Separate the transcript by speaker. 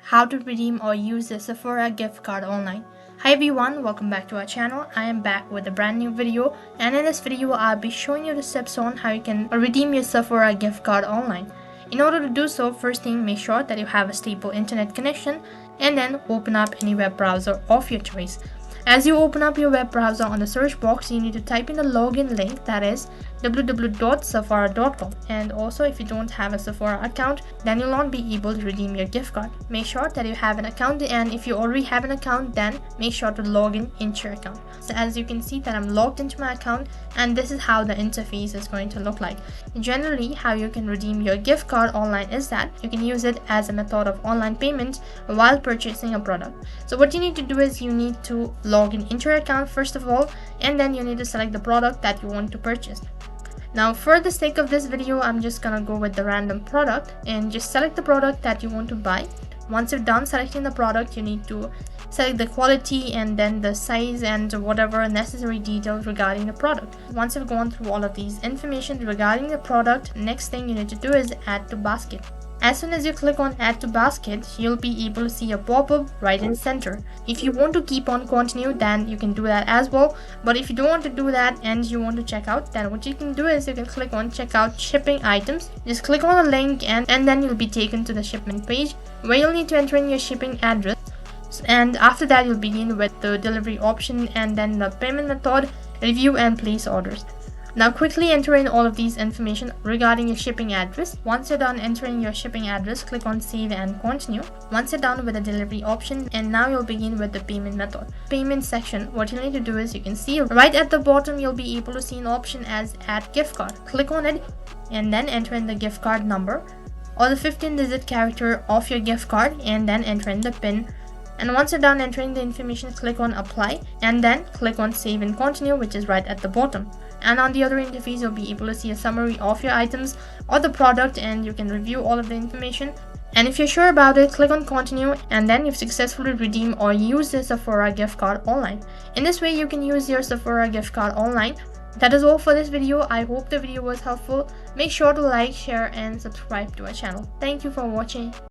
Speaker 1: how to redeem or use the Sephora gift card online. Hi everyone, welcome back to our channel. I am back with a brand new video, and in this video I'll be showing you the steps on how you can redeem your Sephora gift card online. In order to do so, first thing, make sure that you have a stable internet connection and then open up any web browser of your choice. As you open up your web browser, on the search box you need to type in the login link, that is www.sephora.com. and also, if you don't have a Sephora account, then you'll not be able to redeem your gift card. Make sure that you have an account, and if you already have an account, then make sure to log in into your account. So as you can see that I'm logged into my account, and this is how the interface is going to look like. Generally, how you can redeem your gift card online is that you can use it as a method of online payment while purchasing a product. So what you need to do is you need to log in into your account first of all, and then you need to select the product that you want to purchase. Now, for the sake of this video, I'm just gonna go with the random product and just select the product that you want to buy. Once you're done selecting the product, you need to select the quality and then the size and whatever necessary details regarding the product. Once you've gone through all of these information regarding the product, next thing you need to do is add to basket. As soon as you click on add to basket, you'll be able to see a pop-up right in center. If you want to keep on continue, then you can do that as well. But if you don't want to do that and you want to check out, then what you can do is you can click on check out shipping items. Just click on the link and then you'll be taken to the shipment page where you'll need to enter in your shipping address. And after that, you'll begin with the delivery option and then the payment method, review and place orders. Now quickly enter in all of these information regarding your shipping address. Once you're done entering your shipping address, click on save and continue. Once you're done with the delivery option, and now you'll begin with the payment method. Payment section, what you need to do is you can see right at the bottom you'll be able to see an option as add gift card. Click on it and then enter in the gift card number or the 15-digit character of your gift card and then enter in the PIN. And once you're done entering the information, click on apply and then click on save and continue, which is right at the bottom. And on the other interface, you'll be able to see a summary of your items or the product, and you can review all of the information. And if you're sure about it, click on continue, and then you've successfully redeemed or used the Sephora gift card online. In this way, you can use your Sephora gift card online. That is all for this video. I hope the video was helpful. Make sure to like, share and subscribe to our channel. Thank you for watching.